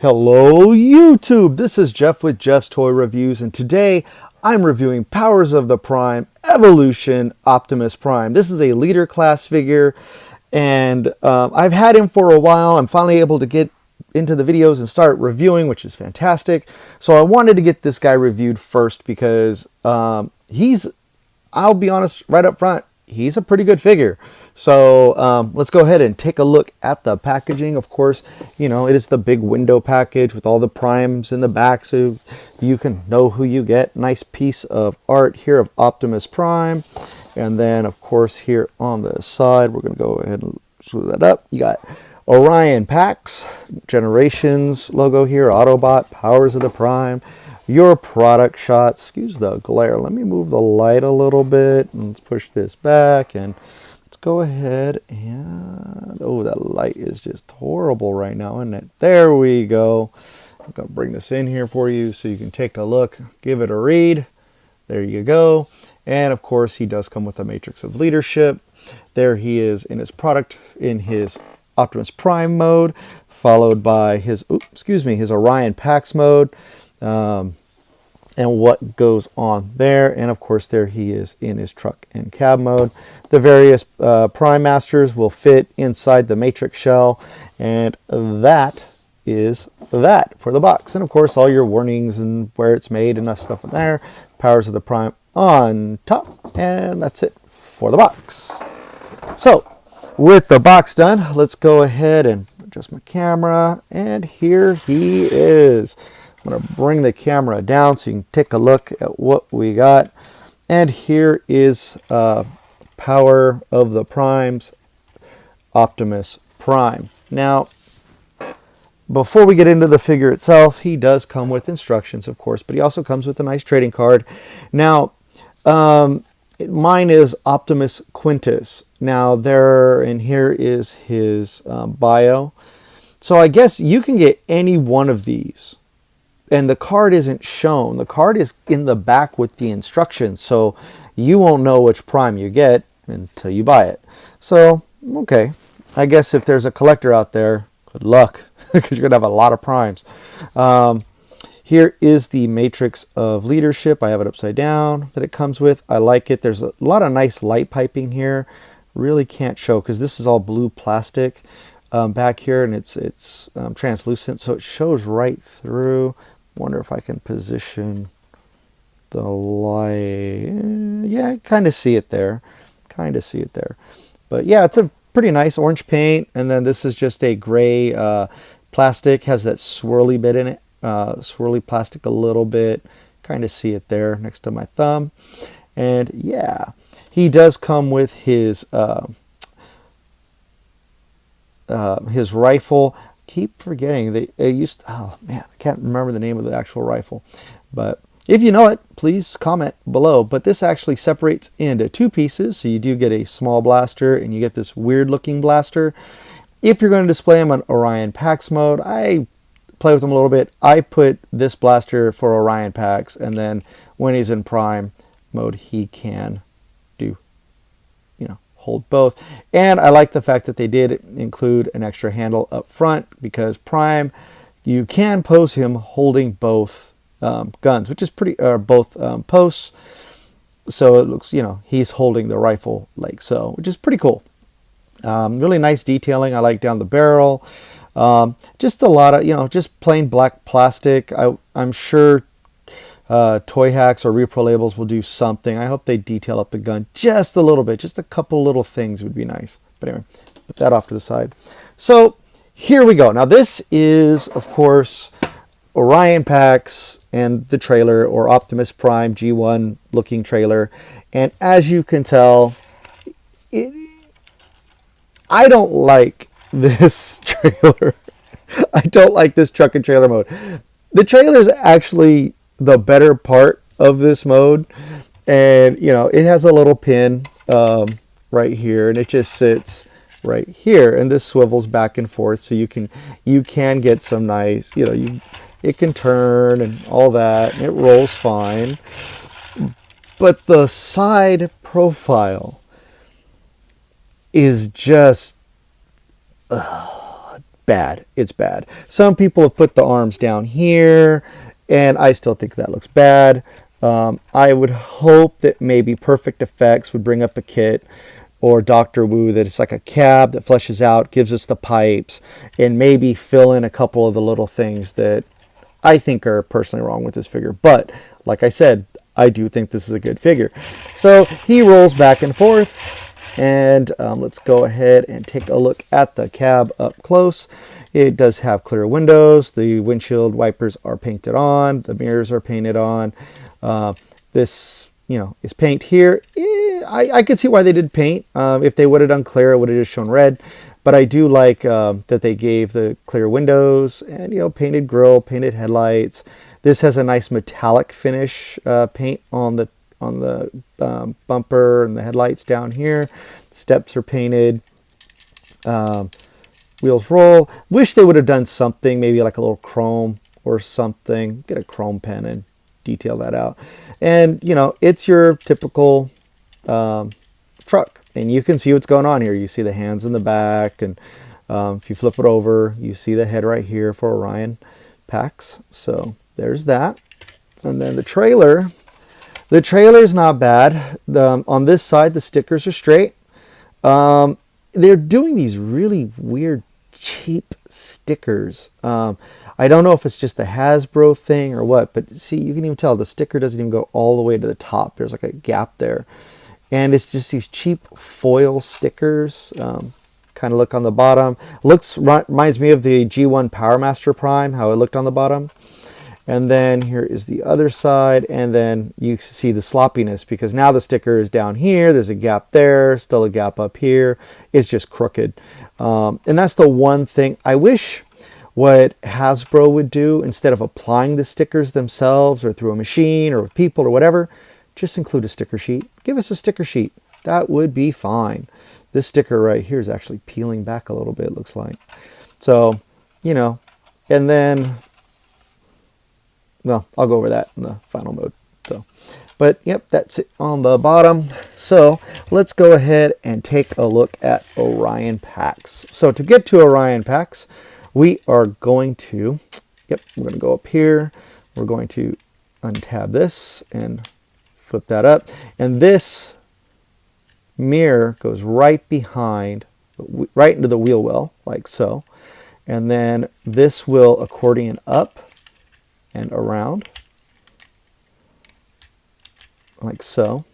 Hello YouTube, this is Jeff with Jeff's Toy Reviews, and today I'm reviewing Powers of the Prime Evolution Optimus Prime. This is a leader class figure, and I've had him for a while. I'm finally able to get into the videos and start reviewing, which is fantastic. So I wanted to get this guy reviewed first because I'll be honest right up front, he's a pretty good figure. So let's go ahead and take a look at the packaging. Of course, you know, it is the big window package with all the primes in the back so you can know who you get. Nice piece of art here of Optimus Prime. And then, of course, here on the side, we're going to go ahead and screw that up. You got Orion Pax, Generations logo here, Autobot, Powers of the Prime, your product shots. Excuse the glare. Let me move the light a little bit. And let's push this back and let's go ahead and, oh, that light is just horrible right now, isn't it? There we go. I'm going to bring this in here for you so you can take a look, give it a read. There you go. And of course, he does come with a Matrix of Leadership. There he is in his product, in his Optimus Prime mode, followed by his, his Orion Pax mode. And what goes on there, and of course there he is in his truck and cab mode. The various Prime Masters will fit inside the Matrix shell, and that is that for the box. And of course all your warnings and where it's made, enough stuff in there. Powers of the Prime on top, and that's it for the box. So with the box done, let's go ahead and adjust my camera, and here he is. I'm going to bring the camera down so you can take a look at what we got. And here is Power of the Primes, Optimus Prime. Now, before we get into the figure itself, he does come with instructions, of course, but he also comes with a nice trading card. Now, mine is Optimus Quintus. Now, here is his bio. So I guess you can get any one of these. And the card isn't shown. The card is in the back with the instructions. So you won't know which Prime you get until you buy it. So, okay. I guess if there's a collector out there, good luck. Because you're going to have a lot of Primes. Here is the Matrix of Leadership. I have it upside down that it comes with. I like it. There's a lot of nice light piping here. Really can't show because this is all blue plastic back here. And it's translucent. So it shows right through. Wonder if I can position the light. Yeah, I kind of see it there. But yeah, it's a pretty nice orange paint. And then this is just a gray plastic. Has that swirly bit in it. Swirly plastic a little bit. Kind of see it there next to my thumb. And yeah, he does come with his rifle. Keep forgetting they oh man, I can't remember the name of the actual rifle, but if you know it, please comment below. But this actually separates into two pieces, so you do get a small blaster and you get this weird looking blaster. If you're going to display him on Orion Pax mode, I play with him a little bit. I put this blaster for Orion Pax, and then when he's in Prime mode, he can do, hold both. And I like the fact that they did include an extra handle up front, because Prime, you can pose him holding both guns, which is pretty, both posts. So it looks, he's holding the rifle like so, which is pretty cool. Really nice detailing. I like down the barrel. Just a lot of, just plain black plastic. I'm sure Toy Hacks or Repro Labels will do something. I hope they detail up the gun just a little bit. Just a couple little things would be nice. But anyway, put that off to the side. So here we go. Now this is, of course, Orion Pax and the trailer, or Optimus Prime G1 looking trailer. And as you can tell, I don't like this trailer. I don't like this truck and trailer mode. The trailer is actually the better part of this mode, and it has a little pin right here, and it just sits right here, and this swivels back and forth, so you can get some nice, it can turn and all that, and it rolls fine. But the side profile is just bad. It's bad. Some people have put the arms down here, and I still think that looks bad. I would hope that maybe Perfect Effects would bring up a kit, or Dr. Wu, that it's like a cab that fleshes out, gives us the pipes, and maybe fill in a couple of the little things that I think are personally wrong with this figure. But like I said, I do think this is a good figure. So he rolls back and forth, and let's go ahead and take a look at the cab up close. It does have clear windows. The windshield wipers are painted on. The mirrors are painted on. This, is paint here. I could see why they did paint. If they would have done clear, it would have just shown red. But I do like that they gave the clear windows and, painted grille, painted headlights. This has a nice metallic finish paint on the bumper and the headlights down here. Steps are painted. Wheels roll. Wish they would have done something, maybe like a little chrome or something. Get a chrome pen and detail that out. And, it's your typical truck. And you can see what's going on here. You see the hands in the back. And if you flip it over, you see the head right here for Orion Pax. So there's that. And then the trailer. The trailer's not bad. On this side, the stickers are straight. They're doing these really weird, cheap stickers. I don't know if it's just a Hasbro thing or what, but see, you can even tell the sticker doesn't even go all the way to the top. There's like a gap there. And it's just these cheap foil stickers. Kind of look on the bottom. Reminds me of the G1 Powermaster Prime, how it looked on the bottom. And then here is the other side, and then you see the sloppiness because now the sticker is down here. There's a gap there, still a gap up here. It's just crooked. And that's the one thing I wish what Hasbro would do, instead of applying the stickers themselves or through a machine or with people or whatever, just include a sticker sheet. Give us a sticker sheet. That would be fine. This sticker right here is actually peeling back a little bit, it looks like. So, and then, well, I'll go over that in the final mode. So, but yep, that's it on the bottom. So let's go ahead and take a look at Orion Pax. So to get to Orion Pax, we are going to, we're going to go up here. We're going to untab this and flip that up. And this mirror goes right behind, right into the wheel well, like so. And then this will accordion up and around, like so.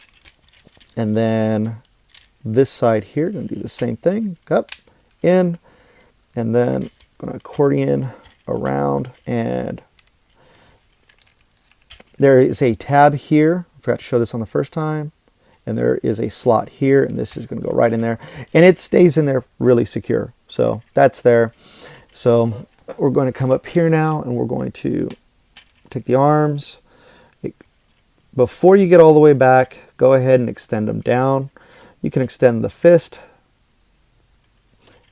And then this side here, going to do the same thing, up, in, and then going to accordion around. And there is a tab here. I forgot to show this on the first time. And there is a slot here, and this is going to go right in there. And it stays in there really secure. So that's there. So we're going to come up here now, and we're going to take the arms. Before you get all the way back, go ahead and extend them down. You can extend the fist.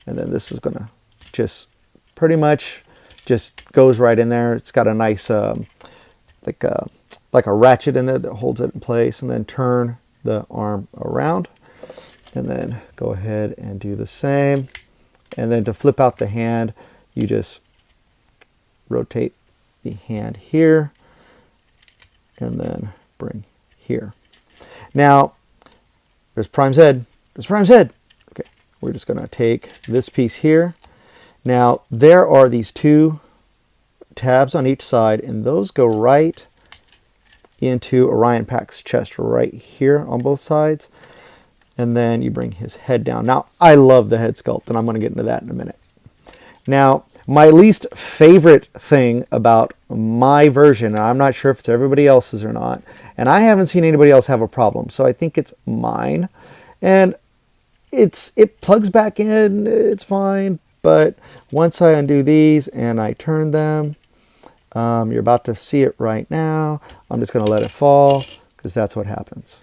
And then this is going to just pretty much just goes right in there. It's got a nice, like a ratchet in there that holds it in place. And then turn the arm around. And then go ahead and do the same. And then to flip out the hand, you just rotate the hand here and then bring here. Now, there's Prime's head. There's Prime's head. Okay, we're just going to take this piece here. Now, there are these two tabs on each side, and those go right into Orion Pax's chest right here on both sides. And then you bring his head down. Now, I love the head sculpt, and I'm going to get into that in a minute. Now, my least favorite thing about my version, and I'm not sure if it's everybody else's or not, and I haven't seen anybody else have a problem, so I think it's mine. And it plugs back in, it's fine, but once I undo these and I turn them, you're about to see it right now. I'm just going to let it fall because that's what happens.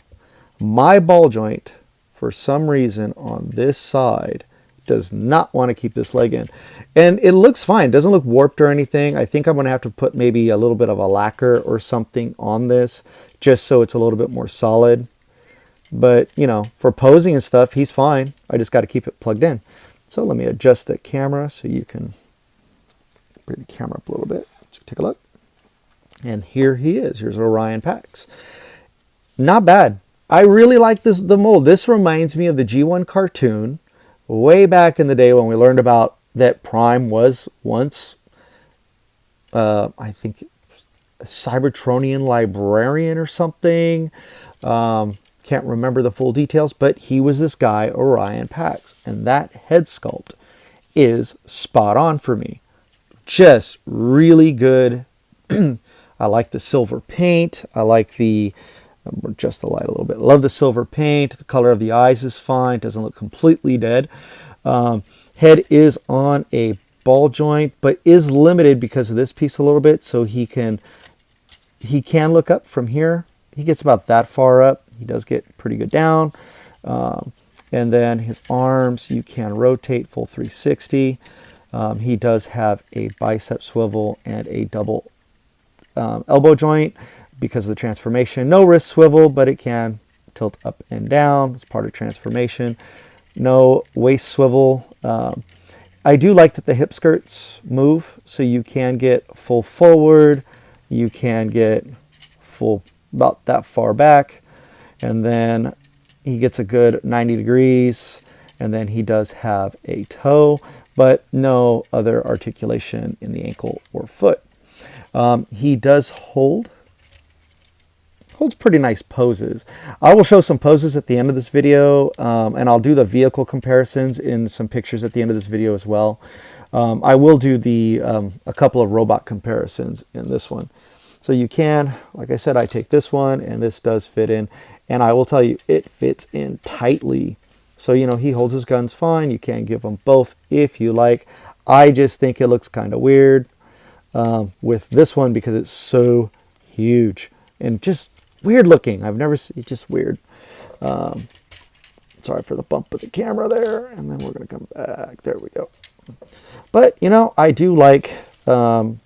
My ball joint, for some reason on this side, does not want to keep this leg in. And it looks fine. It doesn't look warped or anything. I think I'm going to have to put maybe a little bit of a lacquer or something on this just so it's a little bit more solid. But, for posing and stuff, he's fine. I just got to keep it plugged in. So let me adjust that camera so you can Bring the camera up a little bit. Let's take a look. And here he is. Here's Orion Pax. Not bad. I really like the mold. This reminds me of the G1 cartoon way back in the day when we learned about that Prime was once, I think, a Cybertronian librarian or something. Can't remember the full details, but he was this guy, Orion Pax. And that head sculpt is spot on for me. Just really good. I like the silver paint. I like the, adjust the light a little bit. Love the silver paint. The color of the eyes is fine. Doesn't look completely dead. Head is on a ball joint, but is limited because of this piece a little bit. So he can look up from here. He gets about that far up. He does get pretty good down. And then his arms, you can rotate full 360. He does have a bicep swivel and a double elbow joint because of the transformation. No wrist swivel, but it can tilt up and down as part of transformation. No waist swivel. I do like that the hip skirts move, so you can get full forward. You can get full about that far back. And then he gets a good 90 degrees. And then he does have a toe, but no other articulation in the ankle or foot. He does holds pretty nice poses. I will show some poses at the end of this video, and I'll do the vehicle comparisons in some pictures at the end of this video as well. I will do a couple of robot comparisons in this one. So you can, like I said, I take this one, and this does fit in, and I will tell you, it fits in tightly. So, you know, he holds his guns fine. You can give them both if you like. I just think it looks kind of weird with this one because it's so huge and just weird looking. I've never seen it, just weird. Sorry for the bump of the camera there. And then we're going to come back. There we go. But, you know, I do like him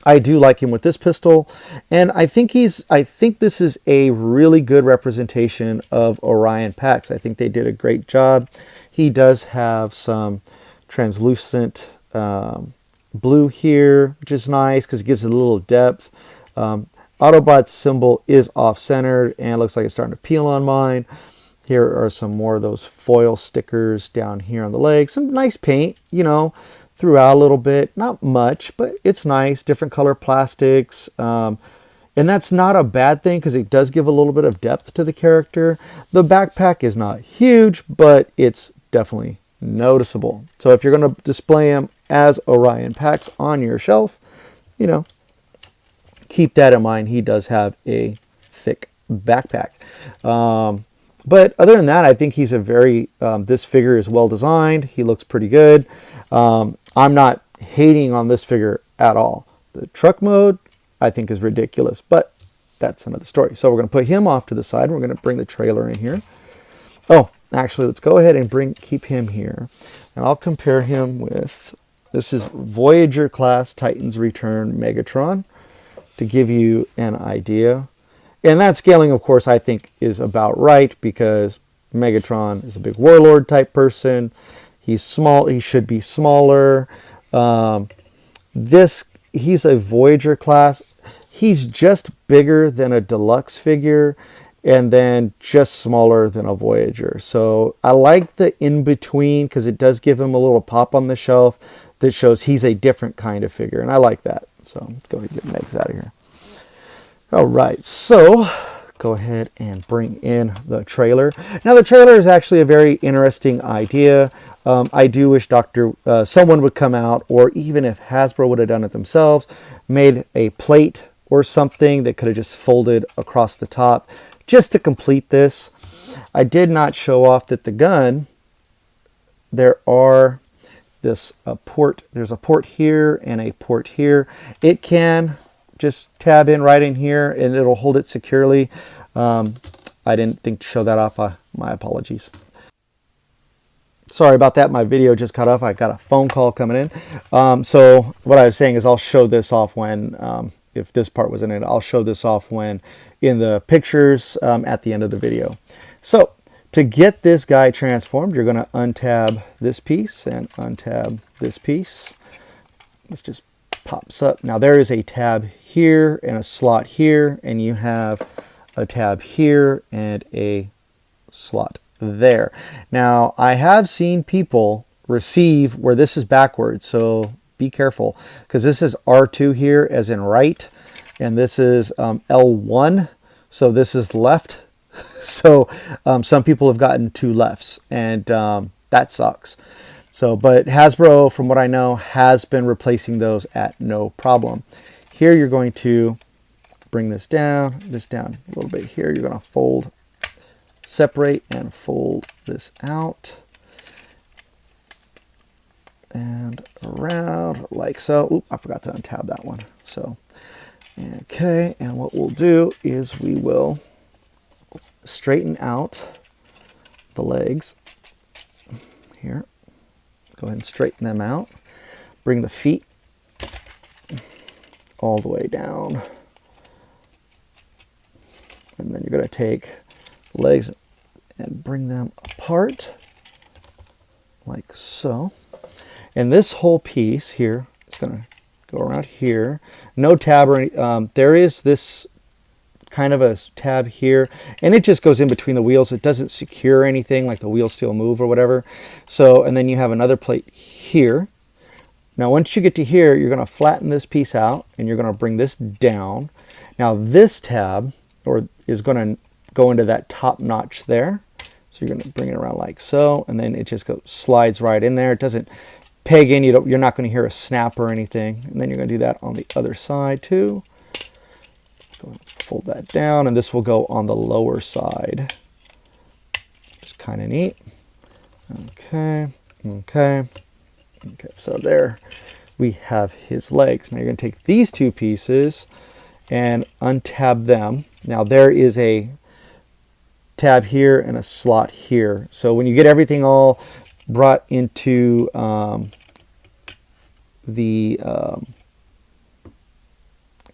with this pistol, and I think this is a really good representation of Orion Pax. I think they did a great job. He does have some translucent blue here, which is nice because it gives it a little depth. Autobot's symbol is off-centered and looks like it's starting to peel on mine. Here are some more of those foil stickers down here on the leg. Some nice paint, you know, throughout a little bit. Not much, but it's nice. Different color plastics. And that's not a bad thing because it does give a little bit of depth to the character. The backpack is not huge, but it's definitely noticeable. So if you're going to display him as Orion Pax on your shelf, you know, keep that in mind. He does have a thick backpack. But other than that, I think he's a very, this figure is well designed. He looks pretty good. I'm not hating on this figure at all. The truck mode, I think, is ridiculous, but that's another story. So we're going to put him off to the side. We're going to bring the trailer in here. Oh, actually, let's go ahead and keep him here. And I'll compare him with, this is Voyager class Titans Return Megatron to give you an idea. And that scaling, of course, I think is about right because Megatron is a big warlord type person. He's small. He should be smaller. He's a Voyager class. He's just bigger than a deluxe figure and then just smaller than a Voyager. So I like the in-between because it does give him a little pop on the shelf that shows he's a different kind of figure. And I like that. So let's go ahead and get Megs out of here. All right, so go ahead and bring in the trailer. Now, the trailer is actually a very interesting idea. I do wish someone would come out, or even if Hasbro would have done it themselves, made a plate or something that could have just folded across the top just to complete this. I did not show off that the gun, there's a port here and a port here. It can just tab in right in here and it'll hold it securely. I didn't think to show that off. My apologies. Sorry about that. My video just cut off. I got a phone call coming in. So what I was saying is I'll show this off when, if this part wasn't in it, I'll show this off when in the pictures at the end of the video. So to get this guy transformed, you're going to untab this piece and untab this piece. this just pops up. Now there is a tab here and a slot here, and you have a tab here and a slot there. Now I have seen people receive where this is backwards, so be careful, because this is R2 here as in right, and this is L1, so this is left. So some people have gotten two lefts, and that sucks. So, but Hasbro, from what I know, has been replacing those at no problem. Here you're going to bring this down a little bit here. You're going to fold, separate, and fold this out and around like so. Oop, I forgot to untab that one. So, okay, and what we'll do is we will straighten out the legs here. Go ahead and straighten them out. Bring the feet all the way down. And then you're going to take the legs and bring them apart like so. And this whole piece here is going to go around here. No tab or any, there is this kind of a tab here, and it just goes in between the wheels. It doesn't secure anything, like the wheels still move or whatever. So, and then you have another plate here. Now once you get to here, you're going to flatten this piece out and you're going to bring this down. Now this tab is going to go into that top notch there. So you're going to bring it around like so, and then it just slides right in there. It doesn't peg in. You're not going to hear a snap or anything. And then you're going to do that on the other side too. Go ahead and fold that down, and this will go on the lower side. Just kind of neat. Okay. So there we have his legs. Now you're going to take these two pieces and untab them. Now there is a tab here and a slot here. So when you get everything all brought into I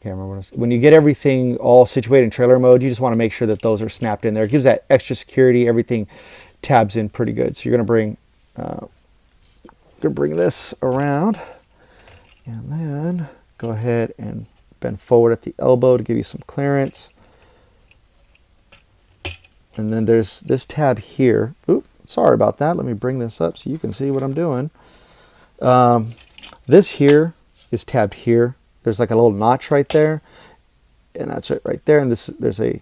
can't remember when you get everything all situated in trailer mode, you just want to make sure that those are snapped in there. It gives that extra security. Everything tabs in pretty good. So you're going to bring this around, and then go ahead and bend forward at the elbow to give you some clearance. And then there's this tab here. Oop, sorry about that. Let me bring this up so you can see what I'm doing. This here is tabbed here. There's like a little notch right there, and that's it right there. And there's a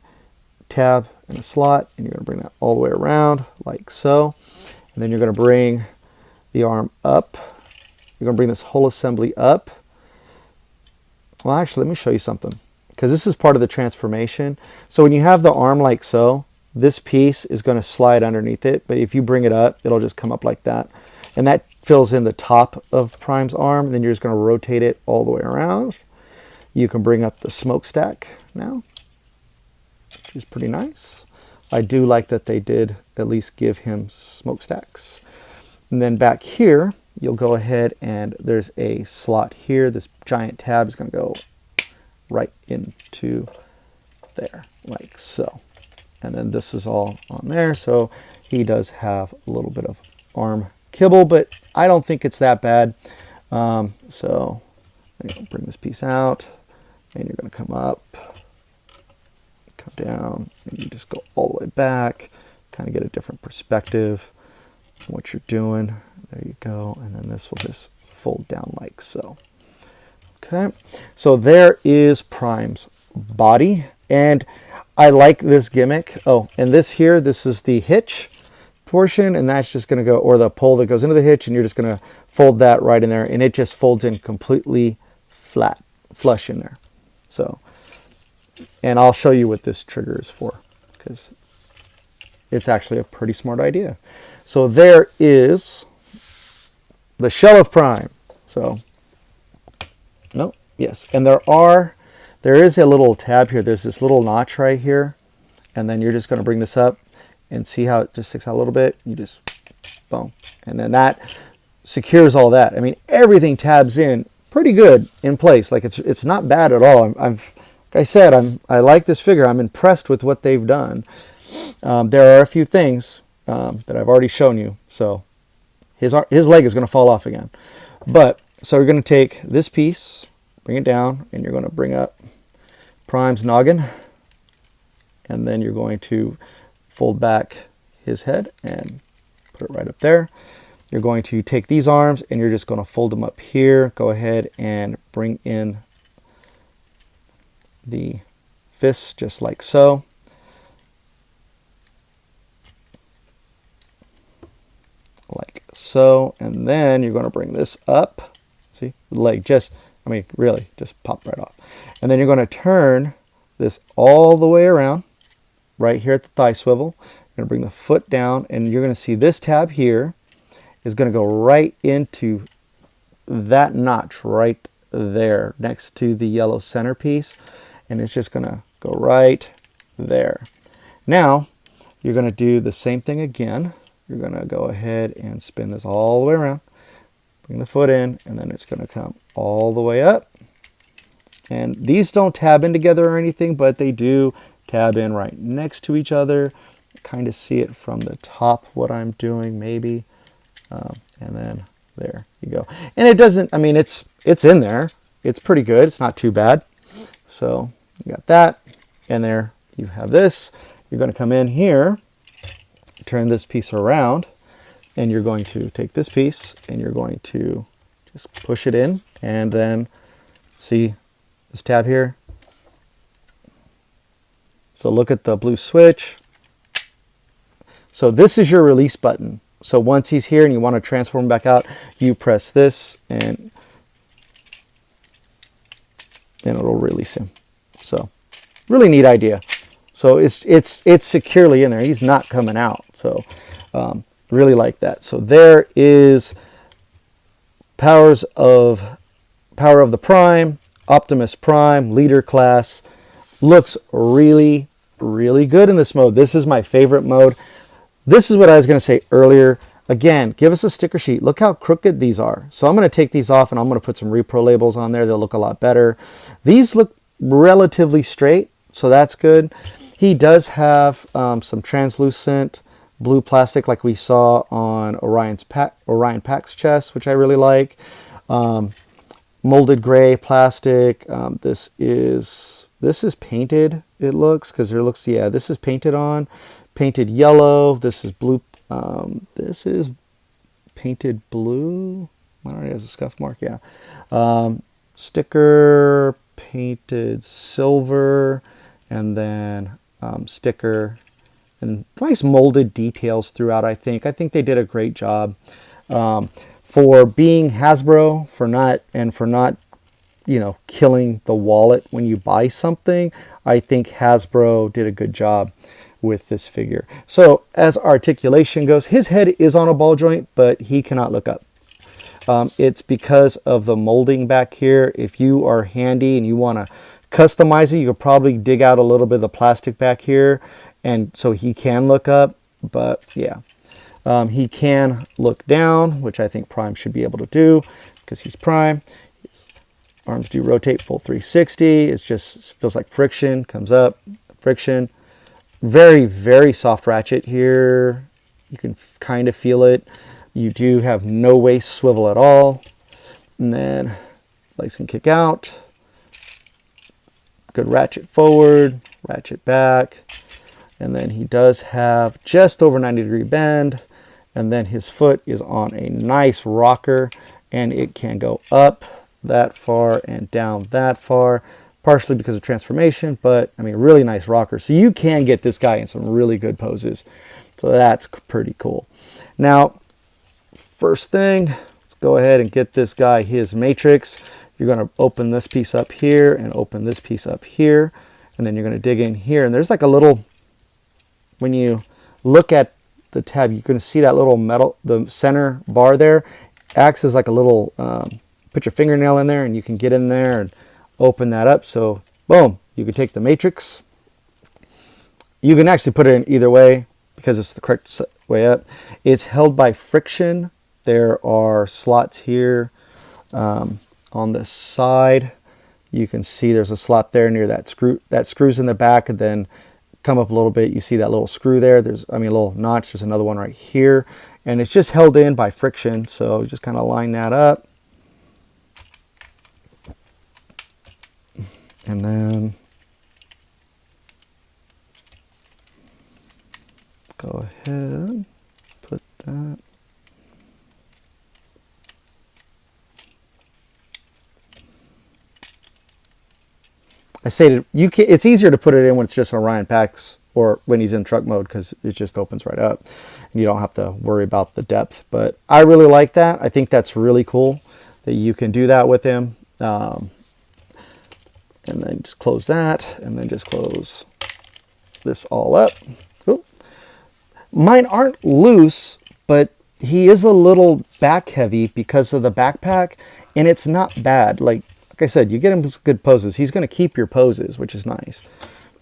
tab and a slot, and you're going to bring that all the way around like so. And then you're going to bring the arm up. You're going to bring this whole assembly up. Well, actually, let me show you something, because this is part of the transformation. So when you have the arm like so, this piece is going to slide underneath it, but if you bring it up, it'll just come up like that. And that fills in the top of Prime's arm, and then you're just going to rotate it all the way around. You can bring up the smokestack now, which is pretty nice. I do like that they did at least give him smokestacks. And then back here, you'll go ahead and there's a slot here. This giant tab is going to go right into there, like so. And then this is all on there, so he does have a little bit of arm kibble, but I don't think it's that bad. So I'm going to bring this piece out, and you're going to come up, come down, and you just go all the way back, kind of get a different perspective on what you're doing. There you go, and then this will just fold down like so. Okay, so there is Prime's body, and I like this gimmick. Oh, and this here, this is the hitch portion, and that's just going to go, or the pole that goes into the hitch, and you're just going to fold that right in there, and it just folds in completely flat, flush in there. So, and I'll show you what this trigger is for, because it's actually a pretty smart idea. So there is the shell of Prime. So, no, yes, and there is a little tab here. There's this little notch right here, and then you're just going to bring this up and see how it just sticks out a little bit. You just boom, and then that secures all that. I mean, everything tabs in pretty good in place. Like it's not bad at all. Like I said, I like this figure. I'm impressed with what they've done. There are a few things that I've already shown you. So his leg is going to fall off again, but So you're going to take this piece, bring it down, and you're going to bring up Prime's noggin, and then you're going to fold back his head and put it right up there. You're going to take these arms and you're just going to fold them up here. Go ahead and bring in the fists just like so. Like so. And then you're going to bring this up. See, the leg just, I mean, really just pop right off. And then you're going to turn this all the way around right here at the thigh swivel. You're going to bring the foot down and you're going to see this tab here is going to go right into that notch right there next to the yellow centerpiece, and it's just going to go right there. Now you're going to do the same thing again. You're going to go ahead and spin this all the way around, bring the foot in, and then it's going to come all the way up. And these don't tab in together or anything, but they do tab in right next to each other. Kind of see it from the top what I'm doing maybe. And then there you go. And it doesn't, I mean, it's in there. It's pretty good. It's not too bad. So you got that. And there you have this. You're going to come in here, turn this piece around, and you're going to take this piece and you're going to just push it in. And then see this tab here. So look at the blue switch. So this is your release button. So once he's here and you want to transform him back out, you press this and it'll release him. So really neat idea. So it's securely in there. He's not coming out. So really like that. So there is Power of the Prime, Optimus Prime, Leader Class. Looks really, really good in this mode. This is my favorite mode. This is what I was going to say earlier. Again, give us a sticker sheet. Look how crooked these are. So I'm going to take these off and I'm going to put some repro labels on there. They'll look a lot better. These look relatively straight, so that's good. He does have some translucent blue plastic like we saw on Orion Pax chest, which I really like. Molded gray plastic. This is painted, it looks, because there looks, yeah, this is painted on. Painted yellow. This is blue. This is painted blue. I don't know, it has a scuff mark. Yeah. Sticker painted silver, and then sticker and nice molded details throughout. I think they did a great job for being Hasbro, for not killing the wallet when you buy something. I think Hasbro did a good job with this figure. So as articulation goes, his head is on a ball joint, but he cannot look up. It's because of the molding back here. If you are handy and you want to customize it, you could probably dig out a little bit of the plastic back here, and so he can look up. But yeah, he can look down, which I think Prime should be able to do because he's Prime. His arms do rotate full 360. It just feels like friction, comes up, friction. Very, very soft ratchet here. You can kind of feel it. You do have no waist swivel at all. And then legs can kick out. Good ratchet forward, ratchet back. And then he does have just over 90-degree bend. And then his foot is on a nice rocker, and it can go up that far and down that far. Partially because of transformation, but I mean, really nice rocker. So you can get this guy in some really good poses. So that's pretty cool. Now, first thing, let's go ahead and get this guy his matrix. You're going to open this piece up here and open this piece up here. And then you're going to dig in here. And there's like a little, when you look at the tab, you're going to see that little metal, the center bar there acts as like a little, put your fingernail in there and you can get in there and open that up. So boom, you can take the matrix. You can actually put it in either way because it's the correct way up. It's held by friction. There are slots here on the side. You can see there's a slot there near that screw. That screws in the back, and then come up a little bit. You see that little screw there. A little notch. There's another one right here, and it's just held in by friction. So just kind of line that up. And then go ahead, put that. I say that it's easier to put it in when it's just Orion Pax or when he's in truck mode because it just opens right up and you don't have to worry about the depth. But I really like that. I think that's really cool that you can do that with him. And then just close that and then just close this all up. Ooh. Mine aren't loose, but he is a little back heavy because of the backpack, and it's not bad. Like I said, you get him good poses. He's going to keep your poses, which is nice.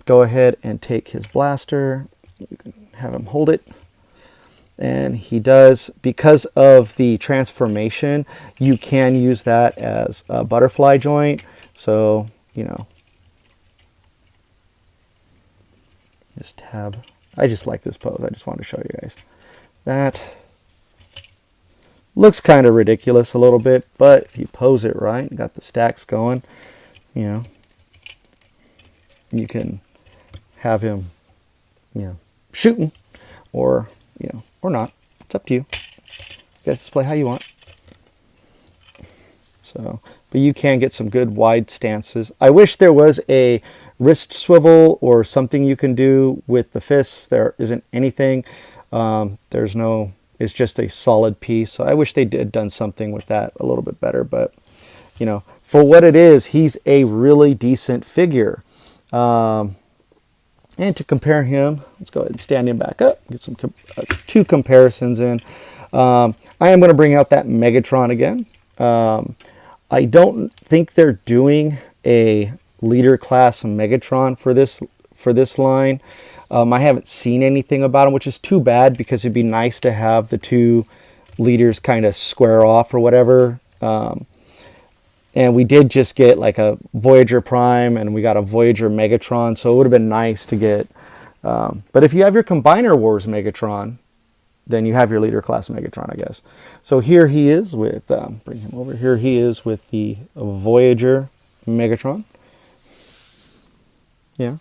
Go ahead and take his blaster. You can have him hold it. And he does, because of the transformation, you can use that as a butterfly joint. So, you know, just tab. I just like this pose. I just wanted to show you guys. That looks kind of ridiculous a little bit, but if you pose it right, got the stacks going, you know, you can have him, you know, shooting or, you know, or not. It's up to you. You guys display how you want. So, but you can get some good wide stances. I wish there was a wrist swivel or something you can do with the fists. There isn't anything. There's no, it's just a solid piece. So I wish they did done something with that a little bit better. But, you know, for what it is, he's a really decent figure. And to compare him, let's go ahead and stand him back up. Get some two comparisons in. I am going to bring out that Megatron again. I don't think they're doing a leader class Megatron for this line. I haven't seen anything about him, which is too bad because it'd be nice to have the two leaders kind of square off or whatever. And we did just get like a Voyager Prime and we got a Voyager Megatron, so it would have been nice to get. But if you have your Combiner Wars Megatron, then you have your leader class Megatron, I guess. So here he is with, bring him over. Here he is with the Voyager Megatron. Yeah.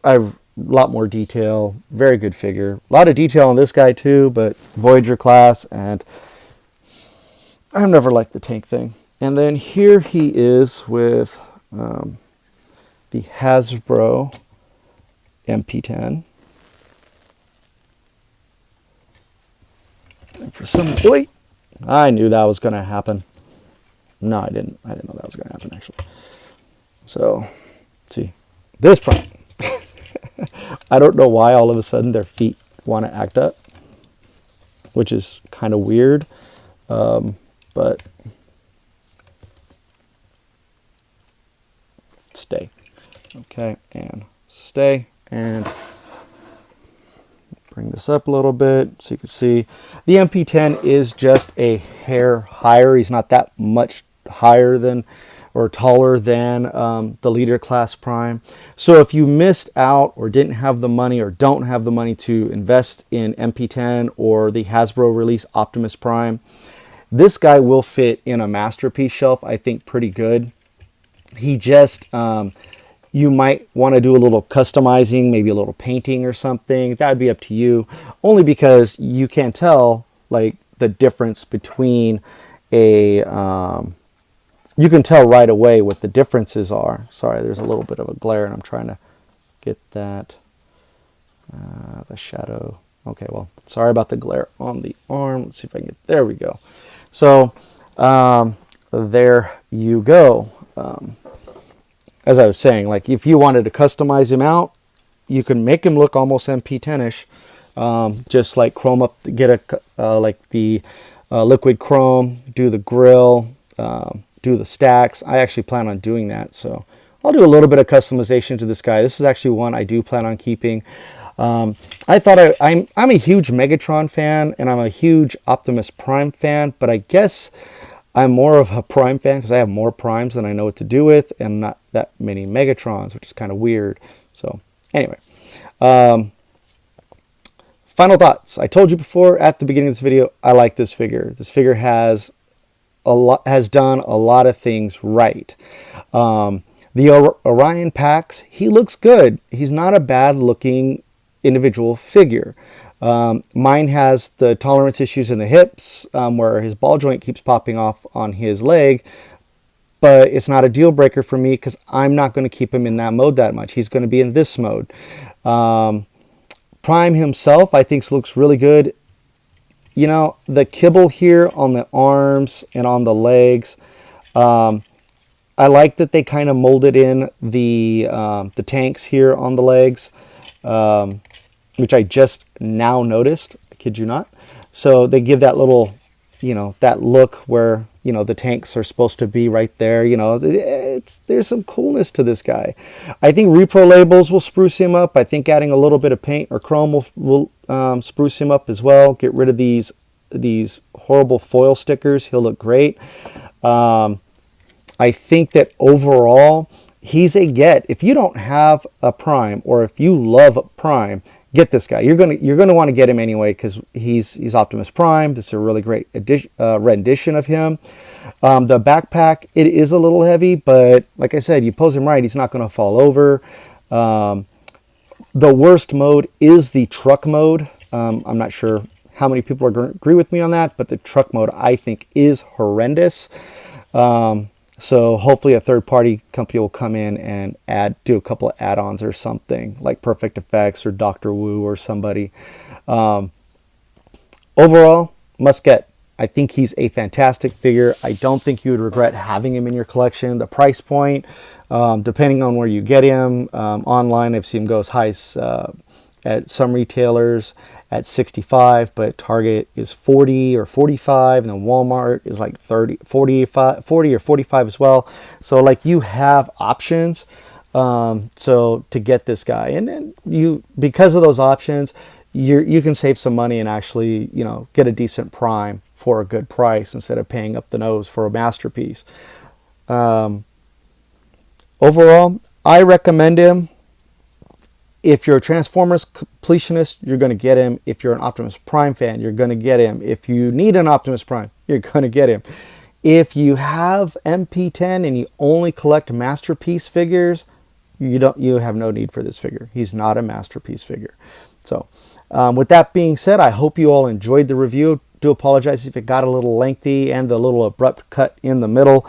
A lot more detail, very good figure. A lot of detail on this guy too, but Voyager class, and I've never liked the tank thing. And then here he is with the Hasbro MP10. And for some, wait, I knew that was going to happen. No, I didn't. I didn't know that was going to happen actually. So, let's see, this Prime. I don't know why all of a sudden their feet want to act up, which is kind of weird. But stay. Okay, and stay. And bring this up a little bit so you can see the MP10 is just a hair higher. He's not that much higher than or taller than the leader class Prime. So if you missed out or didn't have the money or don't have the money to invest in MP10 or the Hasbro release Optimus Prime, this guy will fit in a masterpiece shelf, I think, pretty good. He just, you might want to do a little customizing, maybe a little painting or something. That would be up to you, only because you can tell like the difference between a, you can tell right away what the differences are. Sorry, there's a little bit of a glare and I'm trying to get that, the shadow. Okay, well, sorry about the glare on the arm. Let's see if I can get, there we go. So there you go. As I was saying, like if you wanted to customize him out, you can make him look almost MP10-ish. Just like chrome up, get a like the liquid chrome, do the grill, do the stacks. I actually plan on doing that, so I'll do a little bit of customization to this guy. This is actually one I do plan on keeping. I thought I'm a huge Megatron fan and I'm a huge Optimus Prime fan, but I guess I'm more of a Prime fan because I have more Primes than I know what to do with and not that many Megatrons, which is kind of weird. So anyway, final thoughts. I told you before at the beginning of this video, I like this figure. This figure has done a lot of things right. The The Orion Pax, he looks good. He's not a bad looking individual figure. Mine has the tolerance issues in the hips, where his ball joint keeps popping off on his leg, but it's not a deal breaker for me because I'm not going to keep him in that mode that much. He's going to be in this mode. Prime himself, I think, looks really good. You know, the kibble here on the arms and on the legs, I like that they kind of molded in the tanks here on the legs, which I just now noticed. I kid you not. So they give that little, you know, that look where, you know, the tanks are supposed to be right there. You know, there's some coolness to this guy. I think repro labels will spruce him up. I think adding a little bit of paint or chrome will spruce him up as well. Get rid of these horrible foil stickers. He'll look great. I think that overall, he's a get. If you don't have a Prime, or if you love Prime, get this guy. You're gonna want to get him anyway because he's Optimus Prime. This is a really great rendition of him. The backpack, it is a little heavy, but like I said, you pose him right, he's not going to fall over. The worst mode is the truck mode. I'm not sure how many people are going to agree with me on that, but the truck mode I think is horrendous. So hopefully a third-party company will come in and do a couple of add-ons or something, like Perfect Effects or Dr. Wu or somebody. Overall, must get. I think he's a fantastic figure. I don't think you would regret having him in your collection. The price point, depending on where you get him, online I've seen him go as high as at some retailers at 65, but Target is 40 or 45, and then Walmart is like 40 or 45 as well. So like you have options, so to get this guy, and then you, because of those options, you can save some money and actually, you know, get a decent Prime for a good price instead of paying up the nose for a masterpiece. Overall, I recommend him. If you're a Transformers completionist, you're going to get him. If you're an Optimus Prime fan, you're going to get him. If you need an Optimus Prime, you're going to get him. If you have MP10 and you only collect masterpiece figures, you have no need for this figure. He's not a masterpiece figure. So with that being said, I hope you all enjoyed the review. Do apologize if it got a little lengthy and the little abrupt cut in the middle.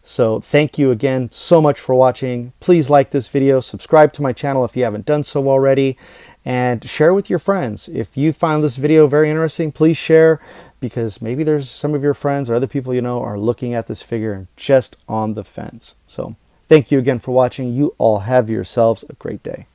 So thank you again so much for watching. Please like this video, subscribe to my channel if you haven't done so already, and share with your friends. If you found this video very interesting, please share, because maybe there's some of your friends or other people you know are looking at this figure and just on the fence. So thank you again for watching. You all have yourselves a great day.